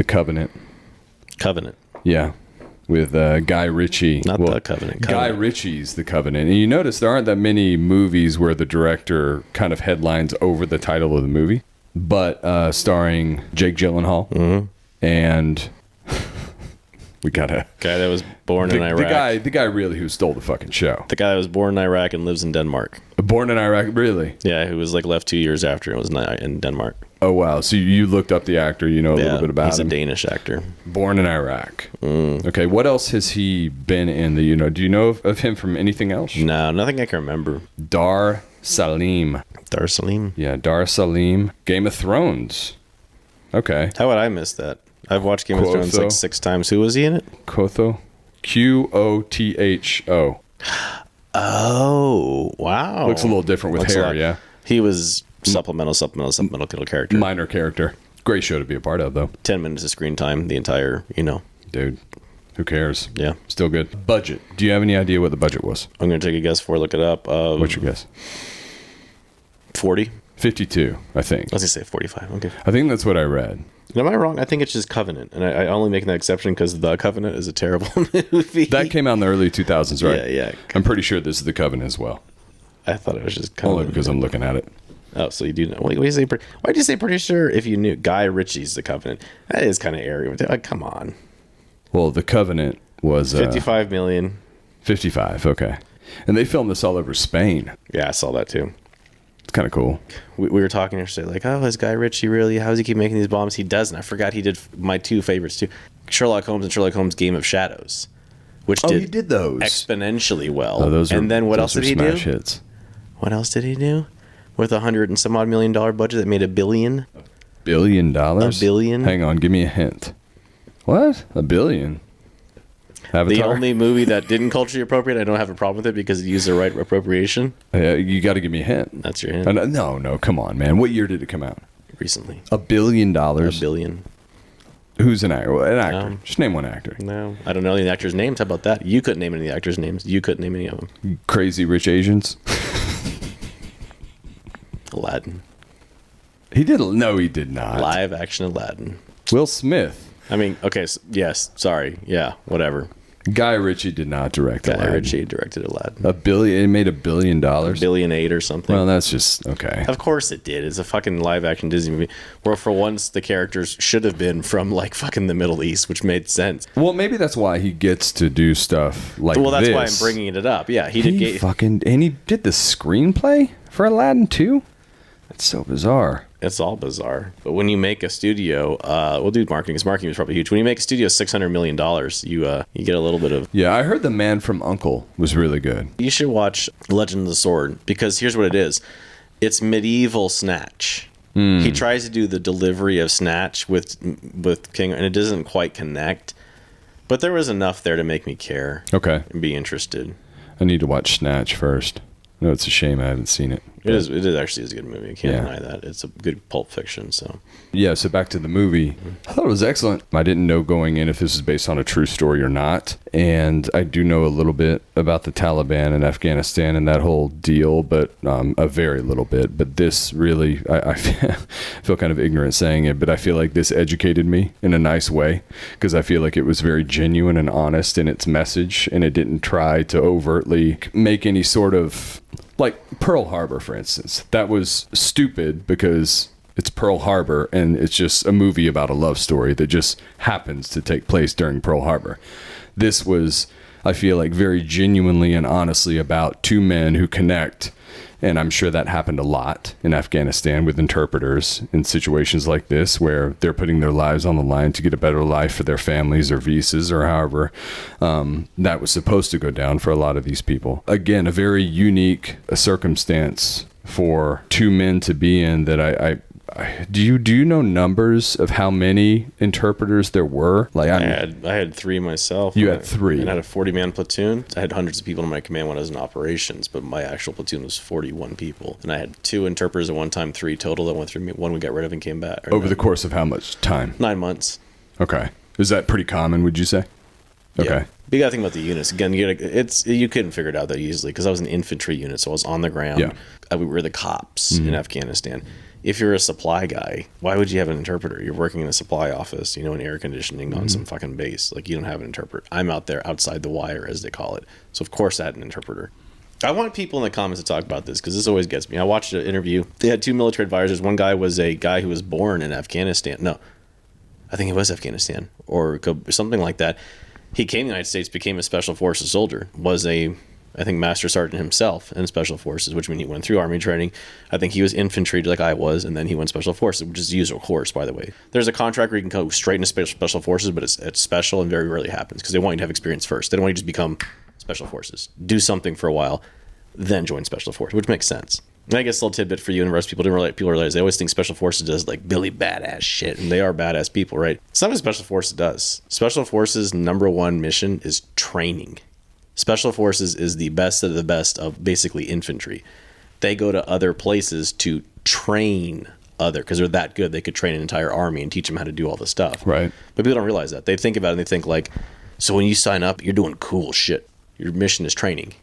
Covenant. Covenant. Yeah. With Guy Ritchie. Not The Covenant. Guy Ritchie's The Covenant. And you notice there aren't that many movies where the director kind of headlines over the title of the movie, but starring Jake Gyllenhaal and we got a guy that was born in Iraq. The guy really who stole the fucking show. The guy that was born in Iraq and lives in Denmark. Born in Iraq, really? Yeah, who was like left 2 years after and was in Denmark. Oh, wow. So you looked up the actor, you know a little bit about him. He's a Danish actor. Born in Iraq. Okay, what else has he been in? Do you know of him from anything else? No, nothing I can remember. Dar Salim. Dar Salim? Yeah, Dar Salim. Game of Thrones. Okay. How would I miss that? I've watched Game of Thrones like 6 times. Who was he in it? Quotho. Quotho. Oh, wow. Looks a little different with hair, yeah. He was supplemental character. Minor character. Great show to be a part of, though. 10 minutes of screen time, the entire, Dude, who cares? Yeah. Still good. Budget. Do you have any idea what the budget was? I'm going to take a guess look it up. What's your guess? 40? 52, I think. I was going to say 45. Okay. I think that's what I read. Am I wrong? I think it's just Covenant. And I only make that exception because The Covenant is a terrible movie. That came out in the early 2000s, right? Yeah. I'm pretty sure this is The Covenant as well. I thought it was just Covenant. Only because I'm looking at it. Oh, so you do know. Why'd you say pretty sure if you knew Guy Ritchie's The Covenant? That is kind of airy. Come on. Well, The Covenant was... 55 million. 55, okay. And they filmed this all over Spain. Yeah, I saw that too. It's kind of cool. We were talking yesterday, like, oh, is Guy Ritchie really? How does he keep making these bombs? He doesn't. I forgot he did my 2 favorites too. Sherlock Holmes and Sherlock Holmes Game of Shadows, which he did those exponentially well. Oh, and then what else did he do? Hits. What else did he do? With $100 and some odd $1 million budget that made $1 billion. $1 billion? $1 billion? Hang on, give me a hint. What? $1 billion? Avatar? The only movie that didn't culturally appropriate, I don't have a problem with it because it used the right appropriation. You got to give me a hint. That's your hint. No, come on, man. What year did it come out? Recently. $1 billion? $1 billion. Who's an actor? An actor. Just name one actor. No, I don't know any of the actors' names. How about that? You couldn't name any of the actors' names. You couldn't name any of them. Crazy Rich Asians? Aladdin. He did. No, he did not. Live action Aladdin. Will Smith. I mean, okay, yes, sorry. Yeah, whatever. Guy Ritchie did not direct Aladdin. Guy Ritchie directed Aladdin. $1 billion. It made $1 billion. $1.8 billion or something. Well, that's just okay. Of course it did. It's a fucking live action Disney movie where for once the characters should have been from like fucking the Middle East, which made sense. Well, maybe that's why he gets to do stuff like this. Well, that's why I'm bringing it up. Yeah, he did. And he did the screenplay for Aladdin too. That's so bizarre. It's all bizarre. But when you make a studio, we'll do marketing because marketing is probably huge. When you make a studio $600 million, you get a little bit of... Yeah, I heard The Man from U.N.C.L.E. was really good. You should watch Legend of the Sword because here's what it is. It's medieval Snatch. He tries to do the delivery of Snatch with King, and it doesn't quite connect. But there was enough there to make me care. Okay. And be interested. I need to watch Snatch first. No, it's a shame I haven't seen it. It is actually a good movie. I can't deny that. It's a good Pulp Fiction. So back to the movie. I thought it was excellent. I didn't know going in if this is based on a true story or not. And I do know a little bit about the Taliban and Afghanistan and that whole deal, but a very little bit. But this really, I feel kind of ignorant saying it, but I feel like this educated me in a nice way because I feel like it was very genuine and honest in its message, and it didn't try to overtly make any sort of... Like Pearl Harbor, for instance. That was stupid because it's Pearl Harbor and it's just a movie about a love story that just happens to take place during Pearl Harbor. This was, I feel like, very genuinely and honestly about 2 men who connect. And I'm sure that happened a lot in Afghanistan with interpreters in situations like this where they're putting their lives on the line to get a better life for their families or visas or however that was supposed to go down for a lot of these people. Again, a very unique circumstance for 2 men to be in that I do you know numbers of how many interpreters there were? Like I had 3 myself. You had 3. And I had a 40-man platoon. I had hundreds of people in my command when I was in operations, but my actual platoon was 41 people. And I had 2 interpreters at one time, 3 total that went through me. 1 we got rid of and came back. Over the course of how much time? 9 months. Okay. Is that pretty common, would you say? Okay. Yeah. But you got to think about the units again. You couldn't figure it out that easily because I was an infantry unit, so I was on the ground. Yeah. We were the cops in Afghanistan. If you're a supply guy, why would you have an interpreter? You're working in a supply office, in air conditioning on some fucking base. Like, you don't have an interpreter. I'm out there outside the wire, as they call it. So, of course, I had an interpreter. I want people in the comments to talk about this because this always gets me. I watched an interview. They had 2 military advisors. One guy was a guy who was born in Afghanistan. No, I think it was Afghanistan or something like that. He came to the United States, became a Special Forces soldier, was I think Master Sergeant himself in Special Forces, which means he went through Army training. I think he was infantry like I was, and then he went Special Forces, which is the usual course, by the way. There's a contract where you can go straight into Special Forces, but it's special and very rarely happens because they want you to have experience first. They don't want you to just become Special Forces. Do something for a while, then join Special Forces, which makes sense. And I guess a little tidbit for you and the rest of people realize they always think Special Forces does like Billy badass shit, and they are badass people, right? It's not what Special Forces does. Special Forces' #1 mission is training. Special Forces is the best of the best of basically infantry. They go to other places to train because they're that good. They could train an entire army and teach them how to do all this stuff. Right. But people don't realize that. They think about it and they think like, so when you sign up, you're doing cool shit. Your mission is training.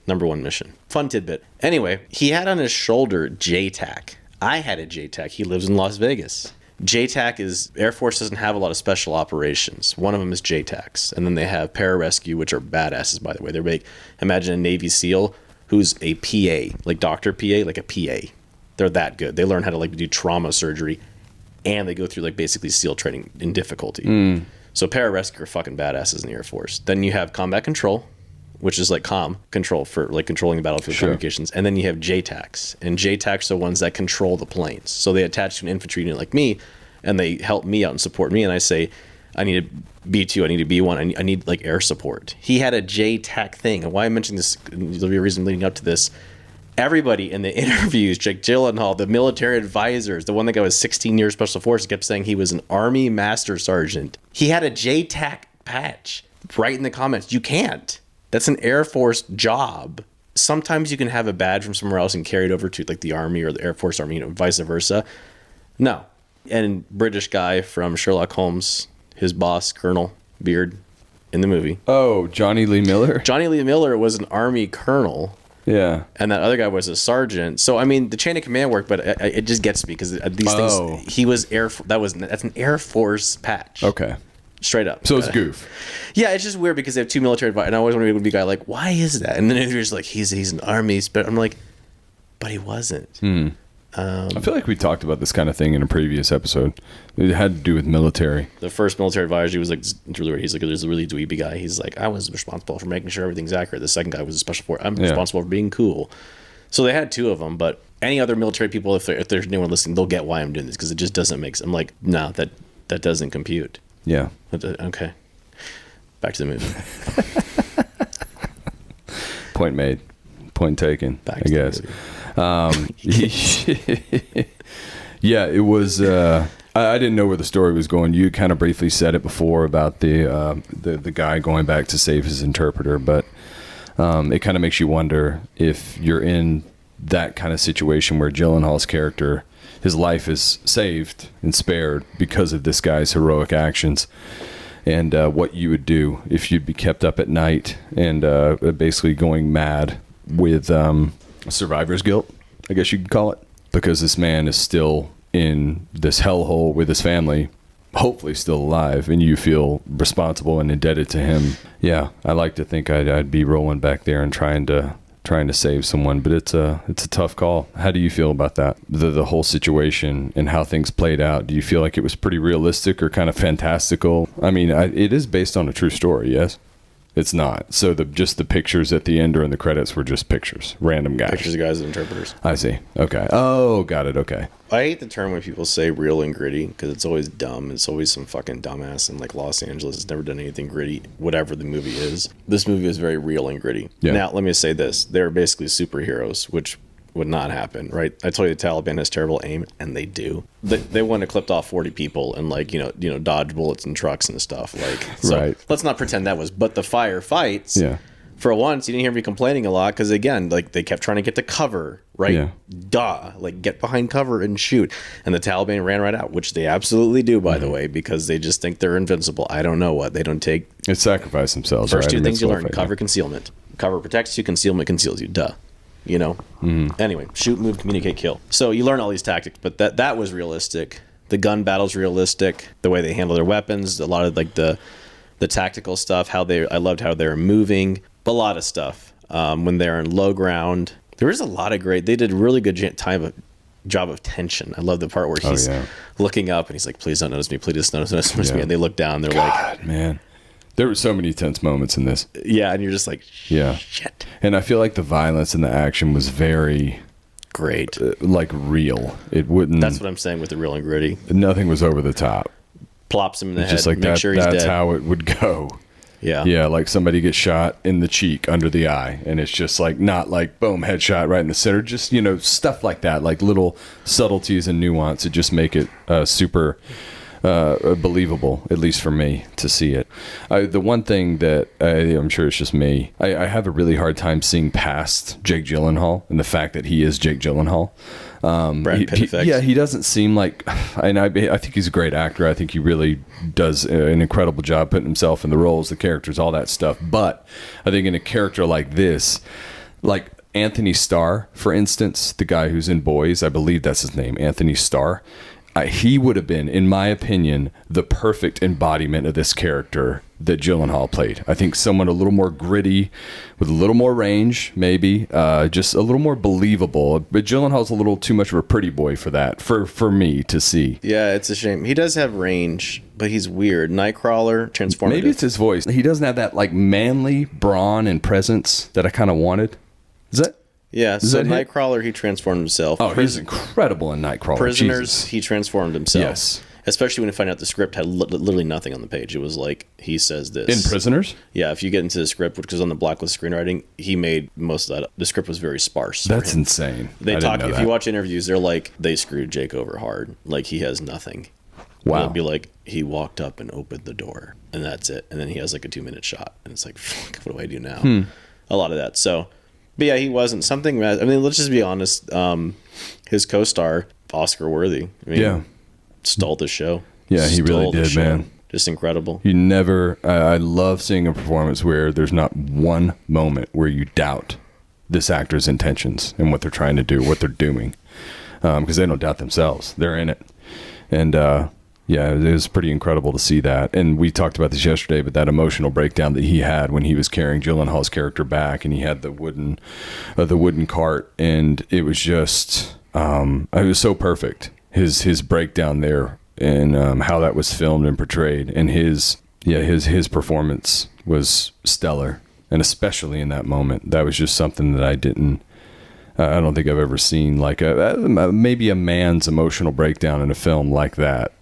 #1 mission. Fun tidbit. Anyway, he had on his shoulder JTAC. I had a JTAC. He lives in Las Vegas. JTAC is, Air Force doesn't have a lot of special operations. One of them is JTACs. And then they have pararescue, which are badasses, by the way. They're big. Imagine a Navy SEAL who's a PA, like Dr. PA, like a PA. They're that good. They learn how to do trauma surgery, and they go through basically SEAL training in difficulty. So pararescue are fucking badasses in the Air Force. Then you have combat control, which is like comm control for controlling the battlefield communications. And then you have JTACs. And JTACs are the ones that control the planes. So they attach to an infantry unit like me, and they help me out and support me. And I say, I need a B2, I need a B1, I need air support. He had a JTAC thing. And why I mentioned this, there'll be a reason leading up to this. Everybody in the interviews, Jake Gyllenhaal, the military advisors, the one that guy was 16 years Special Forces, kept saying he was an Army Master Sergeant. He had a JTAC patch. Right in the comments. You can't. That's an Air Force job. Sometimes you can have a badge from somewhere else and carry it over to the Army or the Air Force Army, vice versa. No. And British guy from Sherlock Holmes, his boss, Colonel Beard, in the movie. Oh, Jonny Lee Miller? Jonny Lee Miller was an Army colonel. Yeah. And that other guy was a sergeant. So, I mean, the chain of command worked, but it just gets me because these things, he was that's an Air Force patch. Okay. Straight up. So it's a goof. Yeah, it's just weird because they have 2 military advisors. And I always wondered, would be a guy like, why is that? And then you're just like, he's an Army. But I'm like, but he wasn't. I feel like we talked about this kind of thing in a previous episode. It had to do with military. The first military advisor, he was really weird. He's there's a really dweeby guy. He's like, I was responsible for making sure everything's accurate. The second guy was a special force. I'm responsible for being cool. So they had 2 of them. But any other military people, if there's anyone listening, they'll get why I'm doing this because it just doesn't make sense. I'm like, no, that doesn't compute. Yeah. Okay. Back to the movie. Point made. Point taken, I guess. Yeah, it was. I didn't know where the story was going. You kind of briefly said it before about the guy going back to save his interpreter, but it kind of makes you wonder if you're in that kind of situation where Gyllenhaal's character, his life is saved and spared because of this guy's heroic actions, and what you would do if you'd be kept up at night and basically going mad with survivor's guilt, I guess you could call it, because this man is still in this hellhole with his family, hopefully still alive, and you feel responsible and indebted to him. Yeah, I like to think I'd be rolling back there and trying to save someone, but it's a tough call. How do you feel about that? The whole situation and how things played out. Do you feel like it was pretty realistic or kind of fantastical? I mean, it is based on a true story, yes? It's not. So just the pictures at the end during the credits were just pictures, random guys. Pictures of guys and interpreters. I see. Okay. Oh, got it. Okay. I hate the term when people say real and gritty because it's always dumb. It's always some fucking dumbass in Los Angeles has never done anything gritty, whatever the movie is. This movie is very real and gritty. Yeah. Now, let me say this. They're basically superheroes, which would not happen, right? I told you the Taliban has terrible aim, and they do. They wouldn't have clipped off 40 people and dodge bullets and trucks and stuff. So right. Let's not pretend that was. But the firefights, For once, you didn't hear me complaining a lot because, again, like they kept trying to get to cover, right? Yeah. Duh. Like get behind cover and shoot. And the Taliban ran right out, which they absolutely do, by the way, because they just think they're invincible. I don't know what. They don't take... It sacrificed themselves. First right? two things you learn, Fighting. cover, concealment. Cover protects you, concealment conceals you. Duh. You know? Anyway, shoot, move, communicate, kill. So you learn all these tactics, but that was realistic. The gun battle's realistic. The way they handle their weapons, a lot of like the tactical stuff, I loved how they were moving. A lot of stuff. When they're in low ground, there was a lot of great. They did a really good job of tension. I love the part where he's looking up and he's like, "Please don't notice me. Please don't notice me." And they look down. They're like, "Man, there were so many tense moments in this." Yeah, and you're just like, "Shit." And I feel like the violence and the action was very great, like real. It wouldn't. That's what I'm saying with the real and gritty. Nothing was over the top. Plops him in the head. Just like make sure he's that's dead. how it would go. Yeah. Yeah, like somebody gets shot in the cheek under the eye, and it's just like not like boom, headshot right in the center. Just, stuff like that, like little subtleties and nuance that just make it super believable, at least for me, to see it. The one thing that I'm sure it's just me, I have a really hard time seeing past Jake Gyllenhaal and the fact that he is Jake Gyllenhaal. Brad Pitt effect. Yeah, he doesn't seem like, and I think he's a great actor. I think he really does an incredible job putting himself in the roles, the characters, all that stuff. But I think in a character like this, like Antony Starr, for instance, the guy who's in Boys, I believe that's his name, Antony Starr. He would have been, in my opinion, the perfect embodiment of this character that Gyllenhaal played. I think someone a little more gritty, with a little more range, maybe, just a little more believable. But Gyllenhaal's a little too much of a pretty boy for that, for me to see. Yeah, it's a shame. He does have range, but he's weird. Nightcrawler, transformative. Maybe it's his voice. He doesn't have that like manly brawn and presence that I kind of wanted. Is that? Yeah, so Nightcrawler, he transformed himself. Oh, he's incredible in Nightcrawler. Prisoners, Jesus. He transformed himself. Yes. Especially when you find out the script had literally nothing on the page. It was like, he says this. In Prisoners? Yeah, if you get into the script, which is on the blacklist screenwriting, he made most of that. The script was very sparse. That's insane. They talk, if you watch interviews, they're like, they screwed Jake over hard. Like, he has nothing. Wow. It'll be like, he walked up and opened the door, and that's it. And then he has like a 2-minute shot. And it's like, fuck, what do I do now? A lot of that. So... But yeah, he wasn't something. I mean, let's just be honest. His co-star, Oscar worthy. I mean, stole the show. Yeah, he really did, man. Just incredible. You never. I love seeing a performance where there's not one moment where you doubt this actor's intentions and what they're trying to do, what they're doing, because they don't doubt themselves. They're in it, and yeah, it was pretty incredible to see that. And we talked about this yesterday, but that emotional breakdown that he had when he was carrying Gyllenhaal's character back, and he had the wooden cart, and it was just, it was so perfect. His breakdown there, and how that was filmed and portrayed, and his performance was stellar, and especially in that moment, that was just something that I don't think I've ever seen, like maybe a man's emotional breakdown in a film like that.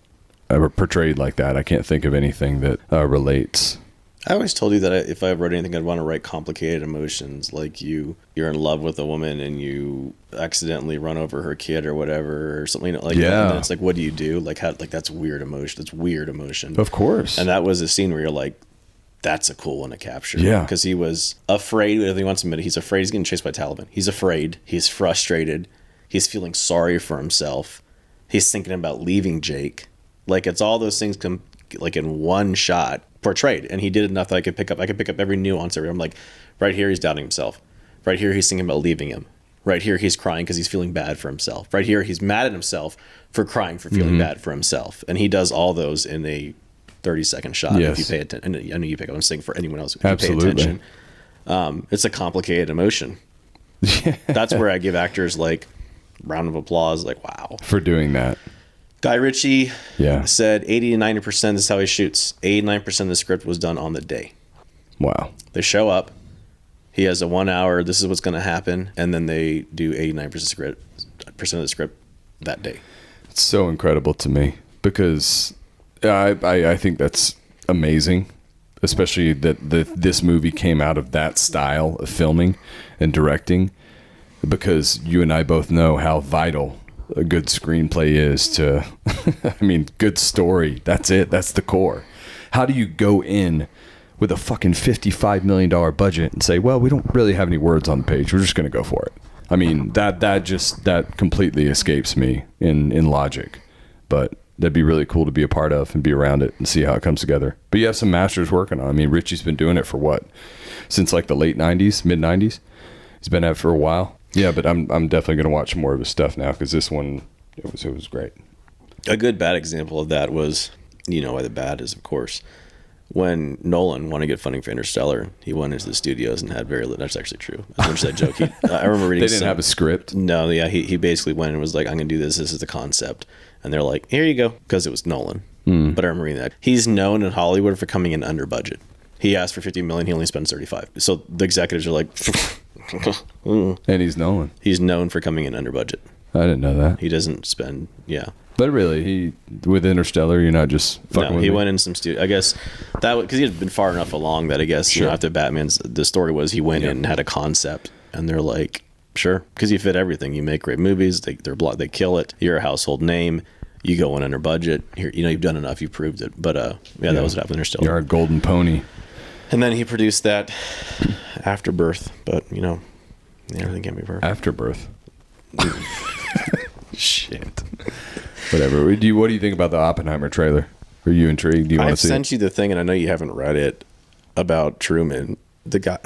Portrayed like that. I can't think of anything that relates. I always told you that if I wrote anything, I'd want to write complicated emotions, like you're in love with a woman and you accidentally run over her kid or whatever, or something like that. And then it's like, what do you do? Like, how? Like, that's weird emotion. That's weird emotion. Of course. And that was a scene where you're like, that's a cool one to capture. Yeah. Because he was afraid. Whether he wants to admit it, he's afraid he's getting chased by Taliban. He's afraid. He's frustrated. He's feeling sorry for himself. He's thinking about leaving Jake. Like, it's all those things come like in one shot portrayed, and he did enough that I could pick up every nuance. I'm like, right here he's doubting himself. Right here he's thinking about leaving him. Right here he's crying because he's feeling bad for himself. Right here he's mad at himself for crying for feeling bad for himself. And he does all those in a 30-second shot. Yes. If you pay attention, and I know you pick up. I'm saying for anyone else, if Absolutely. you pay attention, it's a complicated emotion. That's where I give actors like round of applause. Like, wow, for doing that. Guy Ritchie said 80 to 90% is how he shoots. 89% of the script was done on the day. Wow. They show up. He has a 1 hour, this is what's going to happen. And then they do 89% of the script that day. It's so incredible to me because I think that's amazing, especially that this movie came out of that style of filming and directing, because you and I both know how vital a good screenplay is to, I mean, good story. That's it. That's the core. How do you go in with a fucking $55 million budget and say, well, we don't really have any words on the page. We're just going to go for it. I mean, that completely escapes me in logic. But that'd be really cool to be a part of and be around it and see how it comes together. But you have some masters working on it. I mean, Ritchie's been doing it for what? Since like the late 90s, mid 90s. He's been at it for a while. Yeah, but I'm definitely going to watch more of his stuff now because this one, it was great. A good bad example of that was, you know why the bad is, of course, when Nolan wanted to get funding for Interstellar, he went into the studios and had very little. That's actually true. I finished that joke. I remember reading. They didn't have a script? No, yeah. He basically went and was like, I'm going to do this. This is the concept. And they're like, here you go. Because it was Nolan. But I remember reading that. He's known in Hollywood for coming in under budget. He asked for $50 million. He only spends $35 million. So the executives are like, and he's Nolan. He's known for coming in under budget. I didn't know that. He doesn't spend, yeah. But really, with Interstellar, you're not just fucking with he me? went in some studio. I guess that because he had been far enough along that I guess Sure. you know, after Batman's, the story was he went in and had a concept, and they're like, sure, because you fit everything. You make great movies. They kill it. You're a household name. You go in under budget. Here, you know, you've done enough. You proved it. But yeah, that was what happened. Interstellar. You're a golden pony. And then he produced that Afterbirth, but you know, everything can't be perfect. Afterbirth. Shit. Whatever. What do you think about the Oppenheimer trailer? Are you intrigued? Do you want I've to see sent you the thing, and I know you haven't read it, about Truman. The guy.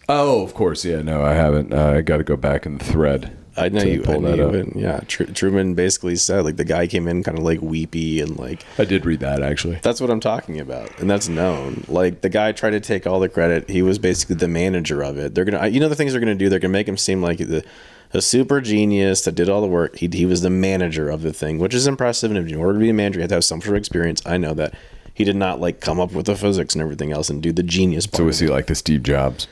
Oh, of course. Yeah, no, I haven't. I got to go back in the thread. I know to you. pull that up. Yeah, Truman basically said like the guy came in kind of like weepy and like. I did read that actually. That's what I'm talking about, and that's known. Like the guy tried to take all the credit. He was basically the manager of it. They're gonna, you know, the things they're gonna do. They're gonna make him seem like a super genius that did all the work. He was the manager of the thing, which is impressive. And in order to be a manager, you have to have some sort of experience. I know that. He did not like come up with the physics and everything else and do the genius part. So was he like the Steve Jobs?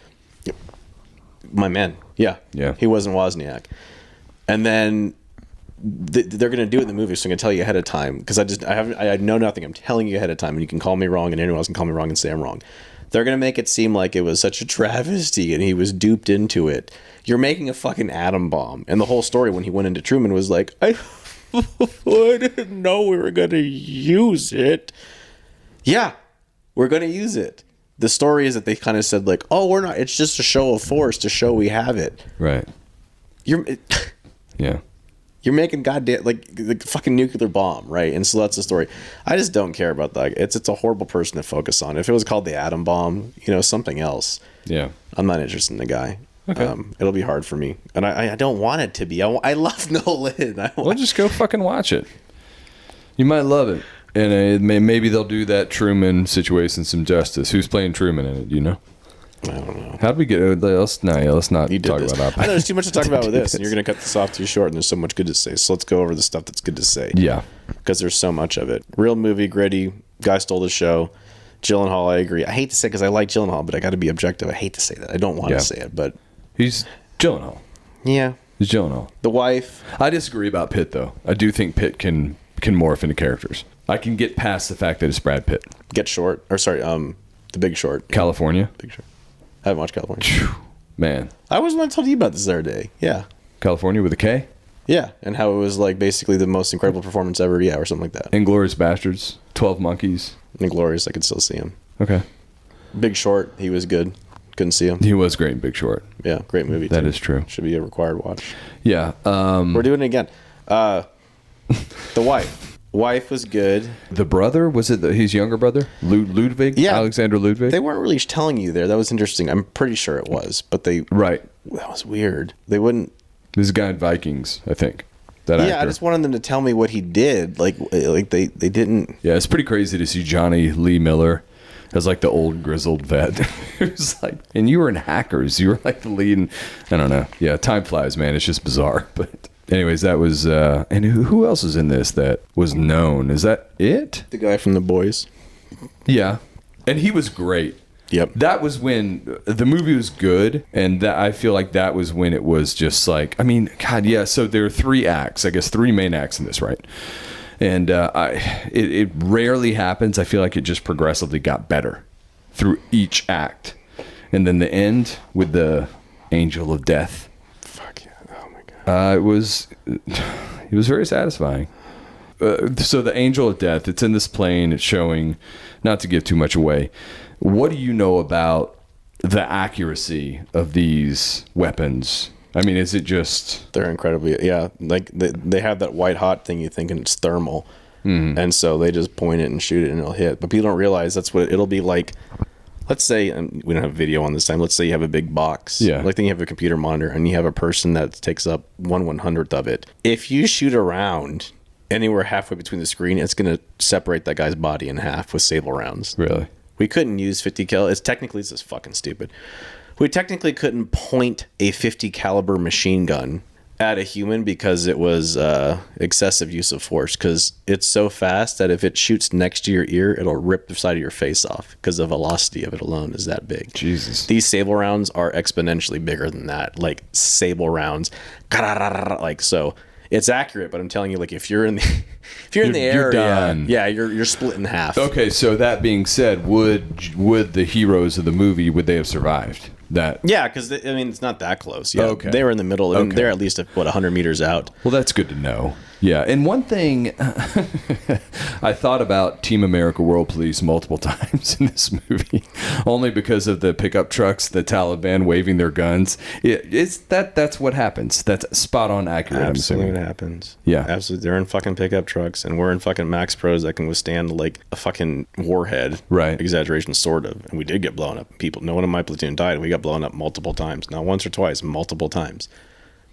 My man. Yeah. Yeah. He wasn't Wozniak. And then they're going to do it in the movie, so I'm going to tell you ahead of time because I know nothing. I'm telling you ahead of time, and you can call me wrong, and anyone else can call me wrong and say I'm wrong. They're going to make it seem like it was such a travesty, and he was duped into it. You're making a fucking atom bomb, and the whole story when he went into Truman was like, I didn't know we were going to use it. Yeah, we're going to use it. The story is that they kind of said like, oh, we're not. It's just a show of force to show we have it. Right. Yeah. You're making goddamn like the fucking nuclear bomb, right? And so that's the story. I just don't care about that. It's a horrible person to focus on. If it was called the atom bomb, you know, something else. Yeah. I'm not interested in the guy. Okay. It'll be hard for me, and I don't want it to be. I love Nolan. Well, just go fucking watch it. You might love it, and maybe they'll do that Truman situation some justice. Who's playing Truman in it? Do you know? I don't know. How'd we get? Let's not talk about that. I know there's too much to talk about with this, and you're going to cut this off too short, and there's so much good to say. So let's go over the stuff that's good to say. Yeah. Because there's so much of it. Real movie, gritty. Guy stole the show. Gyllenhaal, I agree. I hate to say because I like Gyllenhaal, but I got to be objective. I hate to say that. I don't want to say it, but he's Gyllenhaal. Yeah. He's Gyllenhaal. The wife. I disagree about Pitt though. I do think Pitt can morph into characters. I can get past the fact that it's Brad Pitt. Get Short, or sorry, The Big Short. California. Big Short. I haven't watched California. Man. I was when I told you about this the other day. Yeah. California with a K? Yeah, and how it was like basically the most incredible performance ever, yeah, or something like that. Inglourious Bastards, 12 Monkeys. Inglourious, I could still see him. Okay. Big Short, he was good. Couldn't see him. He was great in Big Short. Yeah, great movie. That too. is true. Should be a required watch. Yeah. We're doing it again. The wife. Wife was good. The brother? Was it his younger brother? Ludwig? Yeah. Alexander Ludwig? They weren't really telling you there. That was interesting. I'm pretty sure it was, but they... Right. That was weird. They wouldn't... This guy in Vikings, I think. That actor. I just wanted them to tell me what he did. Like they didn't... Yeah, it's pretty crazy to see Johnny Lee Miller as like the old grizzled vet. It was like, and you were in Hackers. You were like the lead. And, I don't know. Yeah, time flies, man. It's just bizarre. But anyways, that was... and who else is in this that was known? Is that it? The guy from The Boys. Yeah. And he was great. Yep. That was when the movie was good, and that I feel like that was when it was just like, I mean, God, yeah. So there are 3 acts, I guess 3 main acts in this, right? And it rarely happens. I feel like it just progressively got better through each act, and then the end with the Angel of Death. Fuck yeah! Oh my God. It was very satisfying. So the Angel of Death, it's in this plane. It's showing, not to give too much away, What do you know about the accuracy of these weapons? I mean, is it just... They're incredibly... Yeah, like they have that white hot thing you thinking it's thermal. And so they just point it and shoot it and it'll hit. But people don't realize that's what it'll be like. Let's say, and we don't have video on this time, let's say you have a big box. Yeah. Like then you have a computer monitor and you have a person that takes up 1/100th of it. If you shoot around anywhere halfway between the screen, it's going to separate that guy's body in half with sable rounds. Really? We couldn't use 50 cal. It's just fucking stupid. We technically couldn't point a 50 caliber machine gun at a human because it was excessive use of force, because it's so fast that if it shoots next to your ear, it'll rip the side of your face off because the velocity of it alone is that big. Jesus. These sable rounds are exponentially bigger than that, like sable rounds. Like, so it's accurate, but I'm telling you, like, if you're in the area, you're done. Yeah, you're split in half. Okay, so that being said, would the heroes of the movie, would they have survived that? Yeah, because I mean, it's not that close. Yeah, Okay. They were in the middle. Okay. They're at least 100 meters out. Well, that's good to know. Yeah, and one thing I thought about Team America World Police multiple times in this movie, only because of the pickup trucks, the Taliban waving their guns. That's what happens. That's spot on accurate. Absolutely, I'm what assuming. happens. Yeah. Absolutely. They're in fucking pickup trucks, and we're in fucking Max Pros that can withstand like a fucking warhead. Right. Exaggeration, sort of. And we did get blown up. No one in my platoon died. We got blown up multiple times. Not once or twice, multiple times.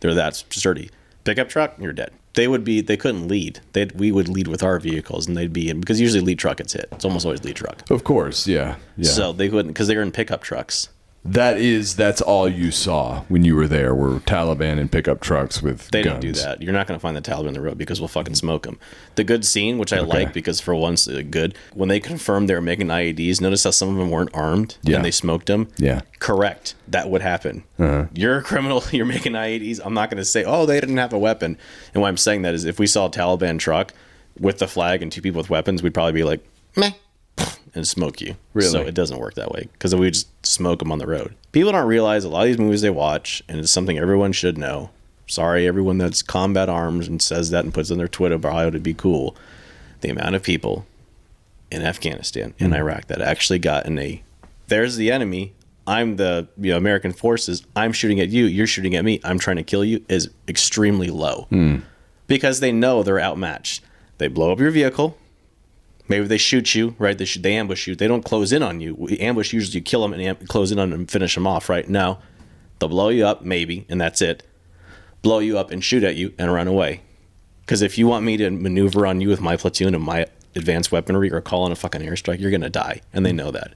They're that sturdy. Pickup truck, you're dead. They couldn't lead. We would lead with our vehicles, and they'd be in, because usually lead truck gets hit. It's almost always lead truck. Of course, yeah. So they couldn't, because they were in pickup trucks. That's all you saw when you were there, were Taliban in pickup trucks with They guns. don't do that. You're not going to find the Taliban on the road because we'll fucking smoke them. The good scene, which I like because for once, good, when they confirmed they were making IEDs, notice how some of them weren't armed and they smoked them? Yeah. Correct. That would happen. You're a criminal. You're making IEDs. I'm not going to say, oh, they didn't have a weapon. And why I'm saying that is if we saw a Taliban truck with the flag and two people with weapons, we'd probably be like, meh, and smoke you. Really? So it doesn't work that way because we just smoke them on the road. People don't realize a lot of these movies they watch, and it's something everyone should know. Sorry, everyone that's combat arms and says that and puts on their Twitter bio to be cool. The amount of people in Afghanistan and Iraq that actually got in there's the enemy. I'm the American forces. I'm shooting at you. You're shooting at me. I'm trying to kill you is extremely low because they know they're outmatched. They blow up your vehicle. Maybe they shoot you, right? They ambush you. They don't close in on you. We ambush, usually you kill them and close in on them and finish them off, right? No. They'll blow you up, maybe, and that's it. Blow you up and shoot at you and run away. Because if you want me to maneuver on you with my platoon and my advanced weaponry or call in a fucking airstrike, you're going to die. And they know that.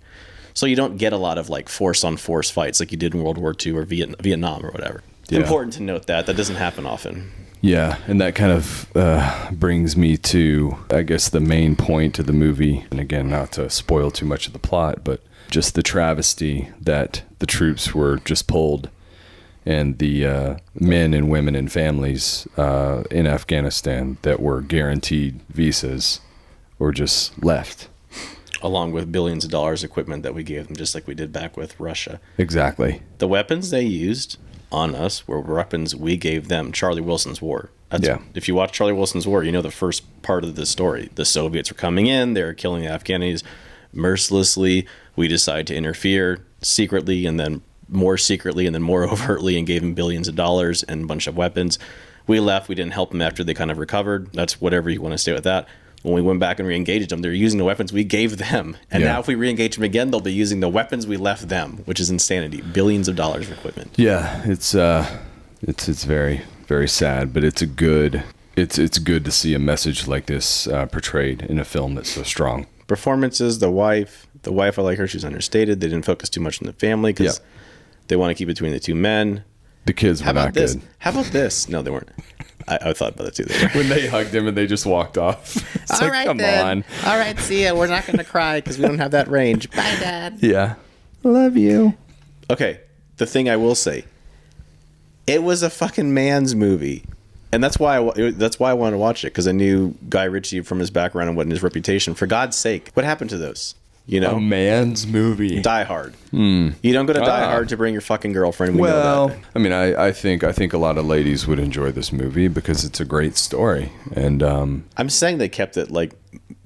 So you don't get a lot of like force-on-force fights like you did in World War II or Vietnam or whatever. Yeah. Important to note that. That doesn't happen often. Yeah, and that kind of brings me to, I guess, the main point of the movie. And again, not to spoil too much of the plot, but just the travesty that the troops were just pulled and the men and women and families in Afghanistan that were guaranteed visas were just left. Along with billions of dollars equipment that we gave them, just like we did back with Russia. Exactly. The weapons they used on us were weapons we gave them. Charlie Wilson's War. If you watch Charlie Wilson's War, you know the first part of the story. The Soviets were coming in. They were killing the Afghanis mercilessly. We decided to interfere secretly and then more secretly and then more overtly and gave them billions of dollars and a bunch of weapons. We left. We didn't help them after they kind of recovered. That's whatever you want to say with that. When we went back and re-engaged them, they're using the weapons we gave them. And now if we re-engage them again, they'll be using the weapons we left them, which is insanity. Billions of dollars of equipment. Yeah, it's very, very sad, but it's good to see a message like this portrayed in a film that's so strong. Performances, the wife, I like her. She's understated. They didn't focus too much on the family because they want to keep it between the two men. The kids were not good. How about this? No, they weren't. I thought about it too. When they hugged him and they just walked off. It's All like, right, come then. on. All right, see ya. We're not going to cry because we don't have that range. Bye, Dad. Yeah. Love you. Okay, the thing I will say, it was a fucking man's movie. And that's why I wanted to watch it, because I knew Guy Ritchie from his background and what his reputation. For God's sake, what happened to those? You know, A man's movie. Die Hard. You don't go to Die Hard to bring your fucking girlfriend. We know that. I mean, I think a lot of ladies would enjoy this movie because it's a great story. And I'm saying they kept it like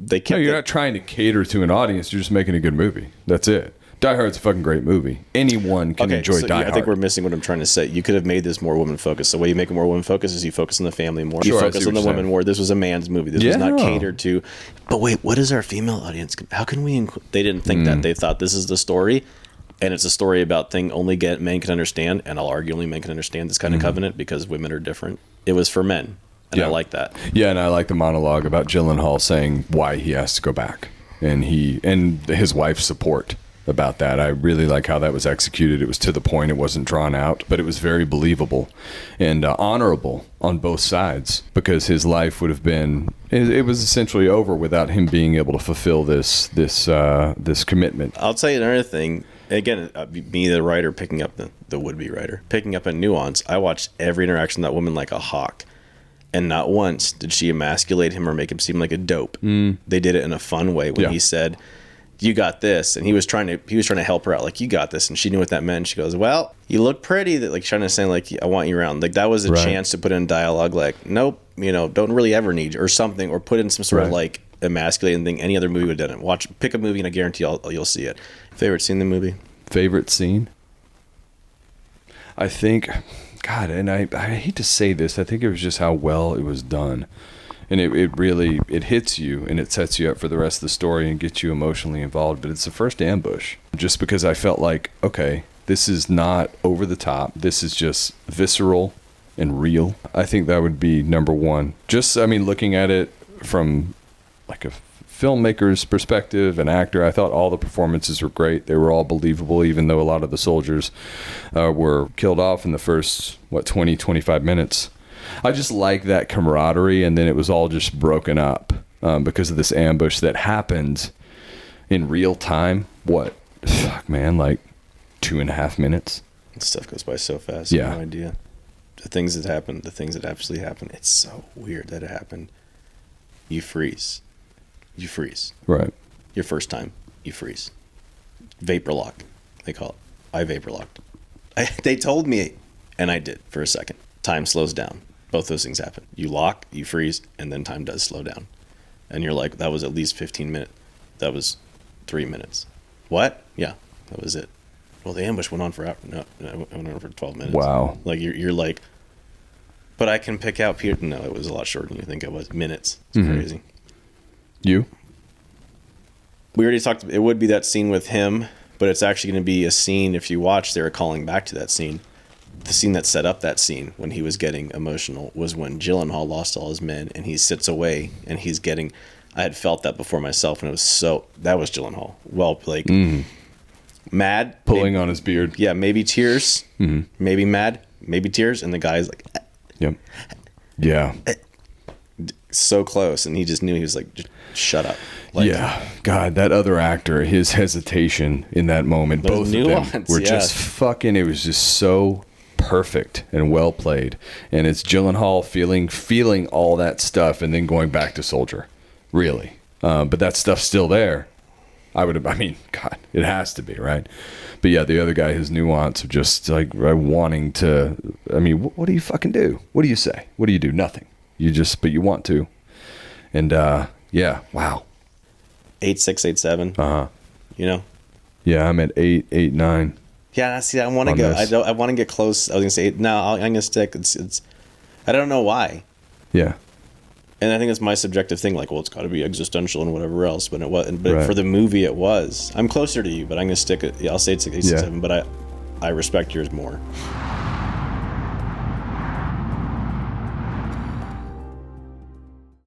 they kept. no, you're not trying to cater to an audience. You're just making a good movie. That's it. Die Hard's a fucking great movie. Anyone can enjoy Die Hard. I think we're missing what I'm trying to say. You could have made this more woman focused. The way you make it more woman focused is you focus on the family more. Sure, you focus on the women more. This was a man's movie. This was not catered to. But wait, what is our female audience? How can we include? They didn't think that. They thought this is the story, and it's a story about thing only men can understand, and I'll argue only men can understand this kind of covenant because women are different. It was for men, and I like that. Yeah, and I like the monologue about Gyllenhaal saying why he has to go back, and his wife's support about that. I really like how that was executed. It was to the point. It wasn't drawn out, but it was very believable and honorable on both sides, because his life would have been, it was essentially over without him being able to fulfill this commitment. I'll tell you another thing. Again, me, the writer, picking up the would-be writer, picking up a nuance. I watched every interaction with that woman like a hawk, and not once did she emasculate him or make him seem like a dope. They did it in a fun way when he said, "You got this," and he was trying to help her out, like, "You got this," and she knew what that meant. She goes, "Well, you look pretty," that, like, trying to say, like, "I want you around." Like, that was a chance to put in dialogue, like, "Nope, don't really ever need you," or something, or put in some sort of like emasculating thing. Any other movie would have done it. Pick a movie, and I guarantee you'll see it. Favorite scene in the movie? Favorite scene? I think, God, and I hate to say this, I think it was just how well it was done. And it really hits you, and it sets you up for the rest of the story and gets you emotionally involved. But it's the first ambush, just because I felt like, okay, this is not over the top. This is just visceral and real. I think that would be number one. Just, looking at it from like a filmmaker's perspective, an actor, I thought all the performances were great. They were all believable, even though a lot of the soldiers were killed off in the first, 20, 25 minutes. I just like that camaraderie, and then it was all just broken up because of this ambush that happened in real time. Like 2.5 minutes. Stuff goes by so fast. Yeah. No idea. The things that happened, the things that actually happened. It's so weird that it happened. You freeze. Right. Your first time, you freeze. Vapor lock, they call it. I vapor locked. They told me, and I did for a second. Time slows down. Both those things happen. You lock, you freeze, and then time does slow down. And you're like, that was at least 15 minutes. That was 3 minutes. What? Yeah, that was it. Well, the ambush went on for no, it went on for 12 minutes. Wow. Like you're like, but I can pick out Peter. No, it was a lot shorter than you think it was. Minutes. It's crazy. You? We already talked. It would be that scene with him, but it's actually going to be a scene. If you watch, they were calling back to that scene. The scene that set up that scene when he was getting emotional was when Gyllenhaal lost all his men and he sits away and he's getting. I had felt that before myself, and it was that was Gyllenhaal. Well, like mad, pulling on his beard. Yeah, maybe tears, maybe mad, maybe tears, and the guy's like, yep, yeah, so close, and he just knew. He was like, just shut up. Like, yeah, God, that other actor, his hesitation in that moment, both of them were just fucking. It was just so perfect and well played, and it's Gyllenhaal feeling all that stuff, and then going back to soldier, really. But that stuff's still there. God, it has to be, right? But yeah, the other guy, his nuance of just like wanting to. What do you fucking do? What do you say? What do you do? Nothing. But you want to, and yeah, wow. 8.6, 8.7. Yeah, I'm at 8, 9. Yeah, see, I want to go. I want to get close. I was gonna say no. I'm gonna stick. It's. I don't know why. Yeah. And I think it's my subjective thing. Like, well, it's got to be existential and whatever else. But it was. But for the movie, it was. I'm closer to you, but I'm gonna stick it. Yeah, I'll say it's 8, 6, 7. But I respect yours more.